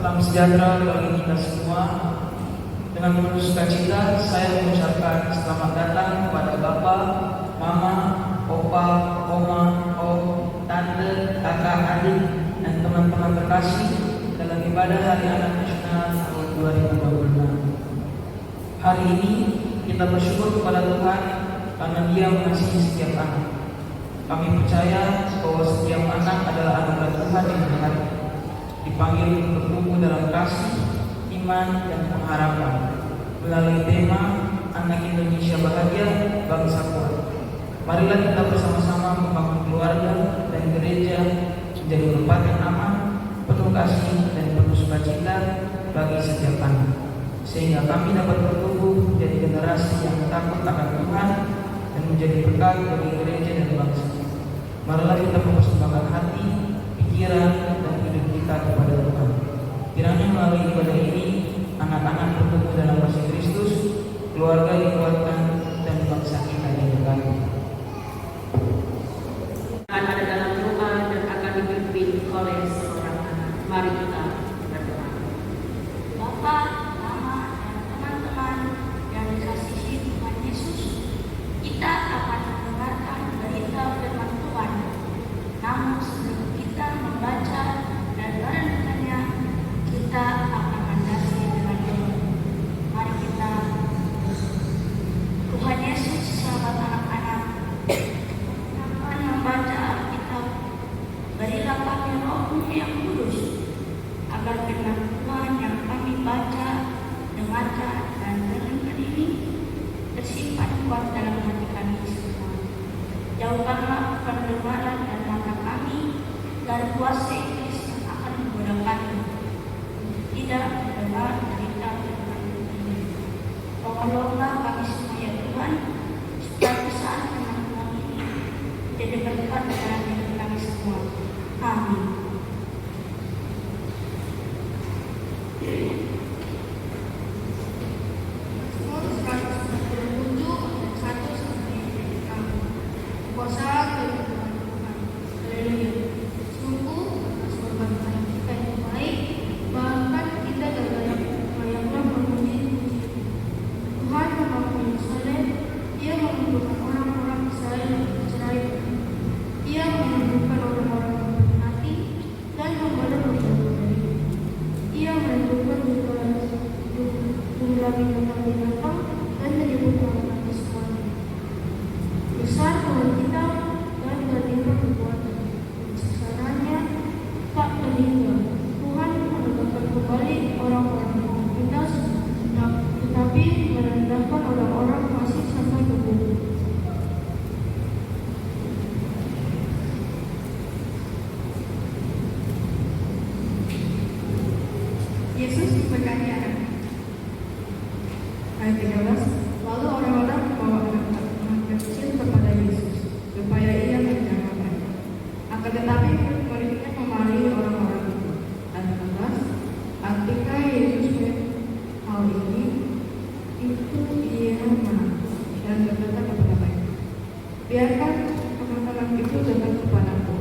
Salam sejahtera bagi kita semua. Dengan penuh sukacita saya mengucapkan selamat datang kepada Bapak, Mama, Opa, Oma, Om, Tante, Kakak, Adik, dan teman-teman terkasih dalam ibadah Hari Anak Nasional tahun 2026. Hari ini kita bersyukur kepada Tuhan karena Dia mengasihi setiap anak. Kami percaya bahwa setiap anak adalah anugerah Tuhan yang berharga, dipanggil untuk bertumbuh dalam kasih, iman, dan pengharapan melalui tema Anak Indonesia Bahagia, Bangsa Kuat. Marilah kita bersama-sama membangun keluarga dan gereja menjadi tempat yang aman, penuh kasih, dan penuh sukacita bagi setiap anak, sehingga kami dapat bertumbuh menjadi generasi yang takut akan Tuhan dan menjadi berkat bagi gereja dan bangsa. Marilah kita mempersembahkan hati, pikiran, dan hidup kita kepada Tuhan. Kiranya melalui ibadah ini anak-anak bertumbuh dalam kasih Kristus, keluarga dikuatkan, dan bangsa kita diberkati. Akan ada dalam doa dan akan dipimpin oleh seorang anak. Mari kita berdoa. Bapak, Mama, dan teman-teman yang dikasihi Tuhan Yesus, kita akan mendengarkan berita firman Tuhan. Namun sebelum kita membaca dan merenungkannya, kita akan landasi dengan doa. Mari kita Tuhan Yesus, selamat anak-anak, akan membaca Alkitab. Berilah kami Roh-Mu yang kudus, agar firman Tuhan yang kami baca, dengarkan, dan renungkan ini tersimpan kuat dalam hati kami semua. Jauhkanlah pendengaran dan mata kami dari kuasa iblis yang akan menggoda kami untuk tidak mendengar berita firman ini. Tolonglah kami semua ya Tuhan, supaya pesan firman Tuhan ini jadi berkat dalam hidup kami semua. Amin. Yesus diberkati anak. Ayat 13. Lalu orang-orang membawa anak kecil kepada Yesus supaya ia menjamahkan. Akan tetapi murid-muridnya memarahi orang-orang itu. Ayat 14. Ketika Yesus melihat hal ini, itu ia marah dan berkata kepada mereka, biarkan anak-anak itu datang kepadaku,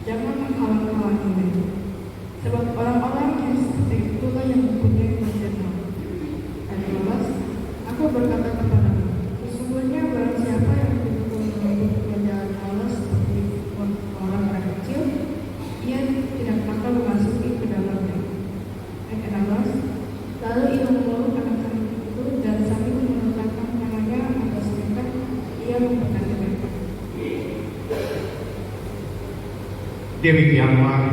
jangan menghalang-halangi mereka. Sebab orang-orang yang seperti itulah yang mempunyai kematian. Ayat 12. Aku berkata kepadamu, sesungguhnya barang siapa yang dipukul menurut kerajaan Allah seperti orang kecil, ia tidak akan memasuki ke dalamnya. Ayat 16. Lalu ia memeluk anak-anak itu dan sambil meletakkan tangannya atas mereka, ia memberkati mereka. Demikianlah